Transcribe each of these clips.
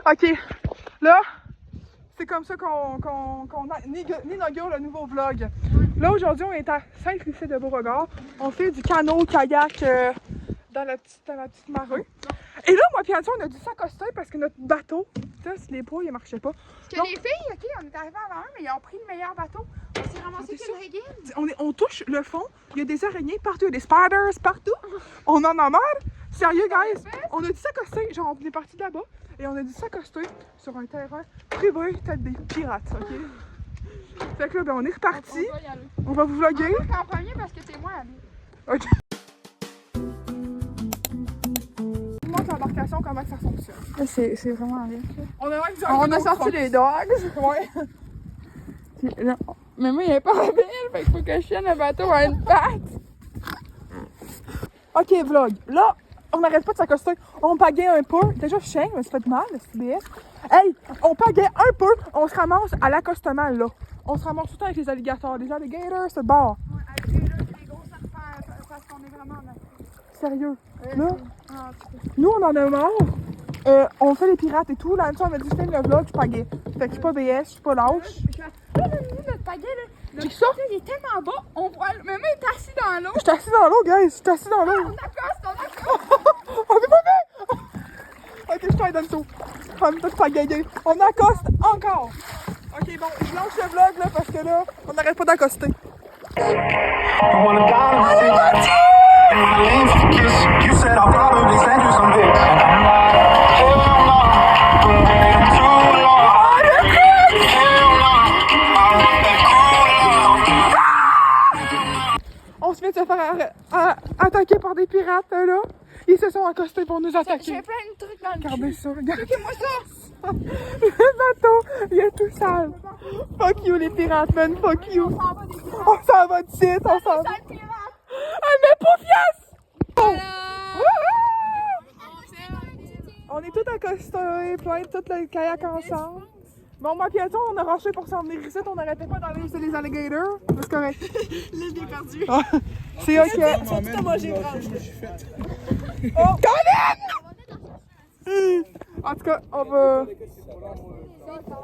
Ok, là, c'est comme ça qu'on inaugure le nouveau vlog. Là, aujourd'hui, on est à Saint-Lucie-de-Beauregard. On fait du canot-kayak dans la petite marée. Et là, moi et Antoine, on a dû s'accoster parce que notre bateau, les poids, ils marchaient pas. Que les filles, ok, on est arrivés avant eux, mais ils ont pris le meilleur bateau. On s'est ramassé qu'une régine. On touche le fond, il y a des araignées partout, il y a des spiders partout. On en a marre. Sérieux, guys, on a dû s'accoster, genre on est parti de là-bas et on a dû s'accoster sur un terrain privé, peut-être des pirates, ok? Fait que là, ben, on est reparti. On va vous vlogger. On va en premier parce que c'est moi, Ali. Ok. Je vous montre l'embarcation, comment ça fonctionne. C'est vraiment rien. On a sorti les dogs. Ouais. Mais moi, il est pas habile, fait qu'il faut que je tienne le bateau à une patte. Ok, vlog. Là, on n'arrête pas de s'accoster. On pagaie un peu. Déjà, chien, mais ça fait mal, le CBS. Hey, on pagaie un peu. On se ramasse à l'accostement, là. On se ramasse tout le temps avec les alligators. Les alligators, c'est bon. Ouais, avec les gros serpents, parce qu'on est vraiment en Afrique. Sérieux. Là, nous, on en a marre. On fait les pirates et tout. Là, on m'a dit, filme le vlog, je pagaie. Fait que je suis pas BS, je suis pas lâche. Là, notre pagaie, là. Check ça. Il est tellement bas, on voit. Mais moi, il est assis dans l'eau. Je suis assis dans l'eau, guys. Je suis assis dans l'eau. On accoste. On est pas fait! Ok, je t'aide dans le tout. On est tous pagaillés. On accoste encore. Ok, bon, je lance le vlog là parce que là, on n'arrête pas d'accoster. On se vient de se faire attaquer par des pirates là. Ils se sont accostés pour nous attaquer. J'ai plein de trucs dans le Regardez cul. ça, regardez. Checkez-moi ça. Le bateau, il est tout sale. Fuck you les pirates, man, fuck you. On s'en va des pirates. On s'en va de site, on s'en va. Sale pirate. Ah, mais pas fiasse! Voilà. On est tous accostés, plein de tout le kayak ensemble. Bon, moi et Antoine, on a rushé pour s'en venir ici, on n'arrêtait pas d'aller sur les alligators. C'est correct. L'île des perdus. Ah, c'est ok. Surtout moi, j'ai branché. Oh, Colin! En tout cas, on va.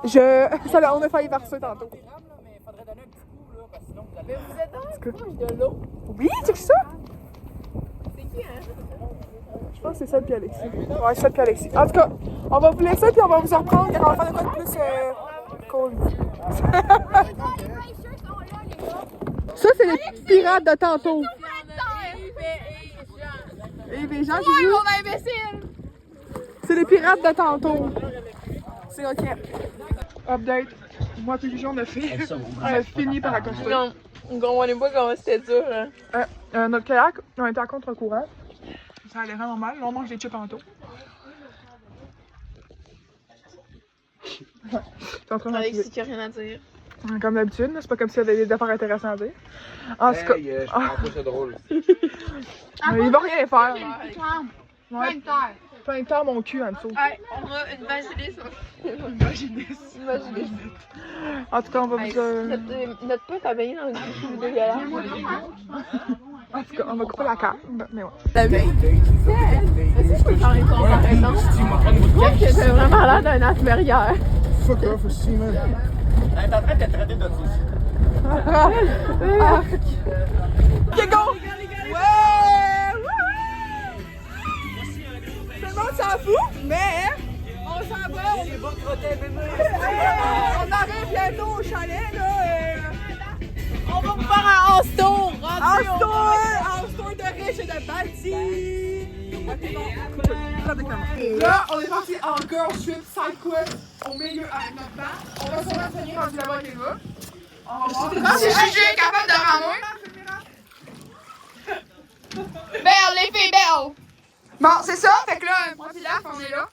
On a failli verser tantôt. Mais vous êtes dans de l'eau. Oui, c'est ça? C'est qui, hein? Je pense que c'est ça puis Alexis. Ouais, c'est ça puis Alexis. En tout cas, on va vous laisser puis on va vous reprendre car on va faire de quoi de plus cool. Ça, c'est les pirates de tantôt. Et les gens, Ouais, j'ai vu, mon imbécile! c'est les pirates de tantôt. C'est ok. Update. Moi puis Juju, on a fini par accoster. Non, on comprenait pas comment c'était dur, hein. Notre kayak, on était à contre-courant. Ça allait vraiment mal. Là, on mange des chips en tout. T'es en train de Alexis qui a rien à dire. comme d'habitude, c'est pas comme s'il y avait des affaires intéressantes à dire. En tout cas, je comprends pas, c'est drôle. il va rien faire. Plein Ouais, de terre. plein de temps mon cul en dessous. Hey, on a une vaginisme. Imaginez. En tout cas, on va Hey, vous. notre pote a baigné dans une piscine dégueulasse. En tout cas, on va couper la carte. Mais ouais. T'as vu? Est-ce que je peux faire une comparaison? Je trouve que j'ai vraiment l'air d'un asperrière. Fuck off aussi, man. Elle est en train de te traiter d'autiste. Ok, go! Ouais! Tout le monde s'en fout, mais on s'en va. On arrive bientôt au chalet, là. On va vous faire un house tour! En store de riches et de bâtis. Là, on est parti en girl trip side quest au milieu avec notre band. On va sûrement se tenir rendu là-bas avec les gars. On va voir. Si Juju est capable de ramer. Belle, les filles, belle! Bon, c'est ça, fait que là, moi pis Laf, on est là.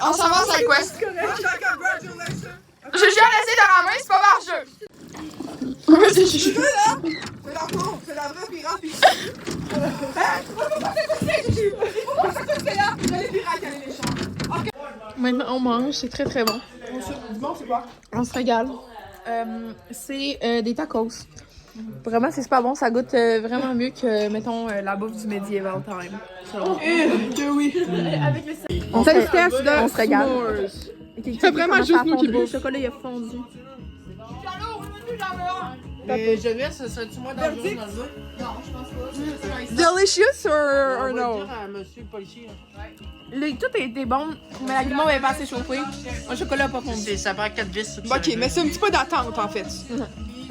On s'en va à SideQuest. Juju a laissé de ramer, c'est pas marcheux. Vas-y, Juju. C'est la faux, c'est la vraie pirate ici. Maintenant, on mange, c'est très très bon. Bon, c'est quoi? On se régale. C'est des tacos. Vraiment, c'est super bon. Ça goûte vraiment mieux que, mettons, la bouffe du Medieval Time. Que oui. On Test se de regarde. s'mores. C'est vraiment juste nous qui Le bouffent. chocolat, il a fondu. Mais jeunesse, ça serait-tu moins dangereux dans le vin? Delicious or On va no? dire à monsieur le policier. Tout a été bon, mais la guimauve est pas assez chauffée. Le chocolat a pas fondu. Ça prend 4 vis. Ok, mais c'est un petit peu d'attente en fait.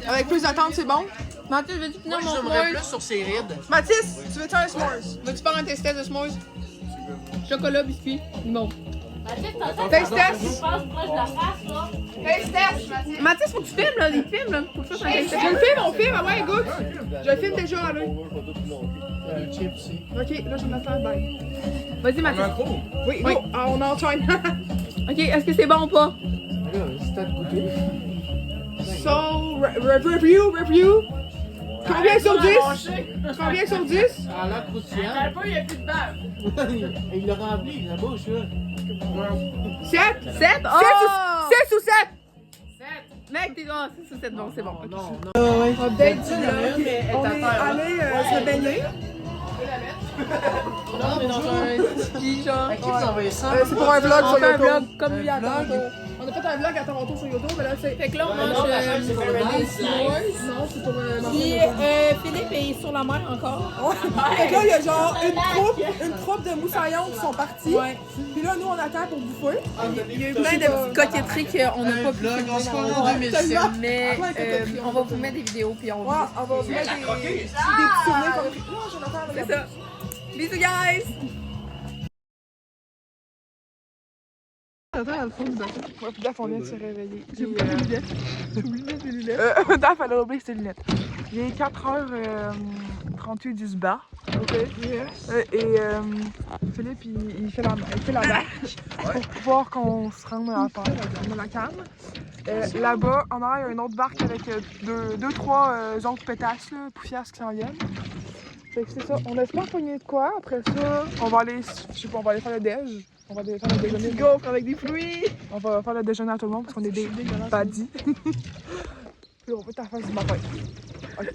Avec plus d'attente, c'est bon? Mathis, veux-tu finir Moi, mon j'aimerais s'mores? plus sur ses rides. Mathis, tu veux-tu un s'mores? Veux-tu faire un test de s'mores? Chocolat, biscuit. Bon. Taste test! Taste test! Mathis, faut que tu filmes, là. Il filme, là. Faut que tu fasses un test Je le filme, on filme, ah ouais, goûte! Je le filme déjà, allez. Chip aussi. Ok, là je vais me faire bye. Vas-y, Mathis. Oui, Oui. go! Ah, on enchaîne. Ok, est-ce que c'est bon ou pas? Là, c'est à te goûter. So, review. Combien sur 10? Combien sur 10? À l'air croustillant. il y a plus de bave. Il l'a rempli, la bouche, là. 7? 7? Oh! 6 ou 7? Mec, t'es oh, 6 ou 7, bon, c'est bon. Non, non. Update, C'est la même, mais elle on est à est terre. allé se baigner. Non, mais dans un ski, genre. À qui vous envoyez ça? C'est pour un vlog On sur fait un YouTube. vlog comme lui à vlog? Toronto. On a fait un vlog à Toronto sur YouTube, mais là c'est... Fait que là, on mange des s'mores. Non, c'est pour Puis Philippe est sur la mer encore. Fait que là, il y a genre une troupe de moussaillons qui sont partis. Ouais. Puis là, nous, on attend pour bouffer. Il y a eu plein de petites coquetteries qu'on n'a pas pu vlog, filmer on se dans connaît le en vlog. 2007. Mais Ouais, coquetterie, on va vous mettre des vidéos puis on Ouais, on va vous mettre des petits souvenirs comme... Non, j'en attends, C'est regarde. ça. Bisous, guys! Attends, dans le fond du bateau. Ouais, puis Daph, on vient de se réveiller. J'ai oublié mes lunettes. J'ai oublié de mettre mes lunettes. Daph, elle a oublié ses lunettes. Il est 4h38 du bar. OK. Philippe, il fait la marche pour pouvoir qu'on se rende à la cam. Là-bas, en arrière, il y a une autre barque avec deux, trois autres pétasses, là, poussières qui s'en viennent. Fait que c'est ça. On espère pogner de quoi. Après ça, on va aller, je sais pas, on va aller faire le déj. On va aller faire le déjeuner. Des gaufres avec des fruits. On va faire le déjeuner à tout le monde parce qu'on est des badis. Puis on va ta face du matin. Ok.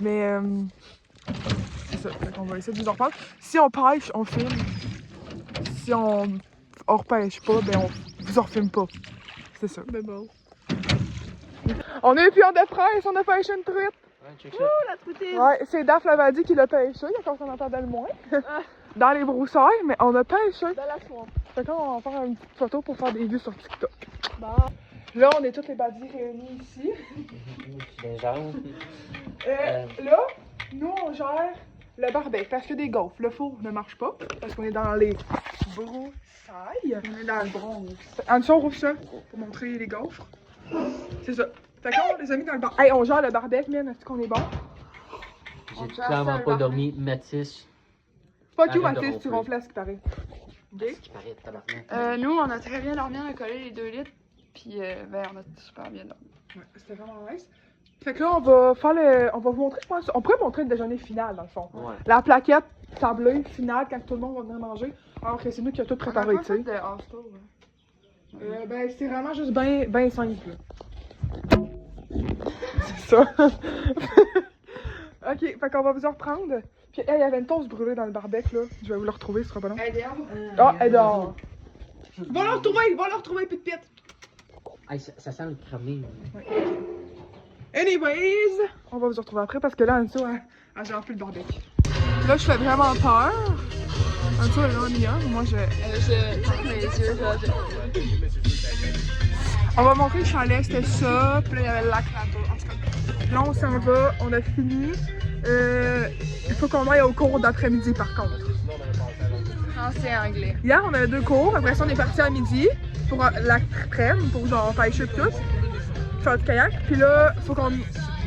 Mais c'est ça. Fait qu'on va essayer de vous en reprendre. Si on pêche, on filme. Si on repêche pas, ben on vous en refilme pas. C'est ça. Ben bon. On a eu pion de fraise, on a pêché une truite. Ouais, check Oh, ça. la truitise! Ouais, c'est Daph Lavadi qui l'a pêché, il y a quand on entendait le moins. Dans les broussailles, mais on a pêché. Dans la swamp. Fait que là, on va faire une petite photo pour faire des vues sur TikTok. Bon. Là, on est toutes les badis réunis ici. Ben, genre. Là, nous, on gère le barbecue parce que des gaufres. Le four ne marche pas parce qu'on est dans les broussailles. On est dans le bronze. En dessous, on rouvre ça pour montrer les gaufres. C'est ça. Fait que là, on les a mis dans le bar. Hey, on gère le barbecue, man. Est-ce qu'on est bon? J'ai clairement pas dormi. Mathis, Fuck you, Arrête de Mathis, tu ronfler. ronfles à ce qui paraît. ce qui paraît tabarnak. Nous, on a très bien dormi, on a collé les 2 litres, puis ben, on a super bien dormi. Ouais, c'était vraiment nice. Fait que là, on va faire le. On va vous montrer, je pense. On pourrait montrer le déjeuner final, dans le fond. Ouais. La plaquette tablée finale quand tout le monde va venir manger. Alors que c'est nous qui a tout préparé, On a tu pas sais. fait de hosto, Ben, c'est vraiment juste ben simple. là. C'est ça. Ok, fait qu'on va vous en reprendre. Puis, hey, il y avait une toast brûlée dans le barbecue, là. Je vais vous le retrouver, ce sera pas long. Elle est dehors. Ah, elle est dehors. Va le retrouver, pit pit. Hey, ça sent le cramé. Anyways, on va vous retrouver après parce que là, Anso, elle gère plus le barbecue. Là, je fais vraiment peur. Anso, elle est là, Mia. Moi, je ferme mes yeux. On va montrer le chalet, c'était ça. Puis là, il y avait le lac là-bas. En tout cas, là, on s'en va. On a fini. Il faut qu'on aille au cours d'après-midi, par contre. Français et anglais. Hier, on avait 2 cours. Après ça, on est parti à midi pour l'après-midi, pour genre pêcher et tout. Faire du kayak. Puis là, faut qu'on.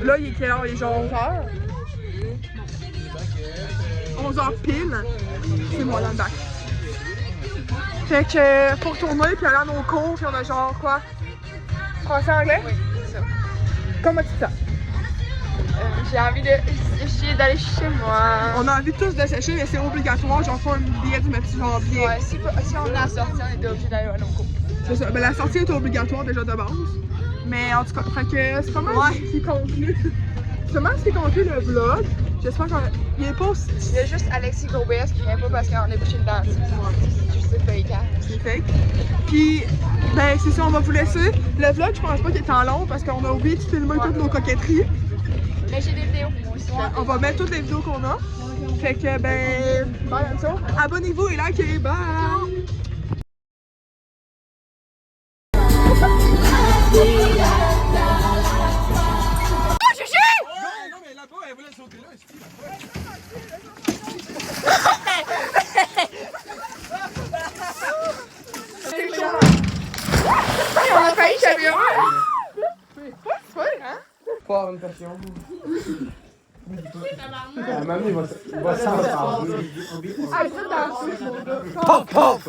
Là, il est quelle heure? Il est genre 11h. 11h pile. C'est moi dans le bac. Fait que faut retourner puis aller à nos cours. Puis on a genre quoi? Français, anglais? Oui, c'est ça. Comment tu te sens? J'ai envie d'aller chez moi. On a envie tous de sécher, mais c'est obligatoire. Genre, faut un billet du petit genre bien. Ouais, si on a sorti, on était obligé d'aller à nos cours. C'est ça. Ben, la sortie est obligatoire déjà de base. Mais en tout cas, fait que c'est pas mal ce qui compte. Seulement ce qui est compris le vlog. J'espère qu'il est pas aussi. Il y a juste Alexis Gobès qui vient pas parce qu'on est bouché dedans. C'est juste fake, hein? C'est fake. Puis, ben, c'est ça, on va vous laisser. Le vlog, je pense pas qu'il est en long parce qu'on a oublié de filmer toutes nos coquetteries. Mais j'ai des vidéos, moi aussi. On va mettre toutes les vidéos qu'on a. Fait que, ben, bye, ça. Abonnez-vous et likez. Bye! Non, mais là-bas, elle voulait sauter là. On a failli camion! Pas une passion. Maman, il va s'en Pop, pop!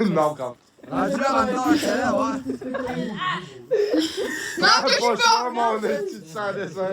Non, quand. Ah, tu l'as encore, c'est là, ouais. Non, pas mon petit sans dessin.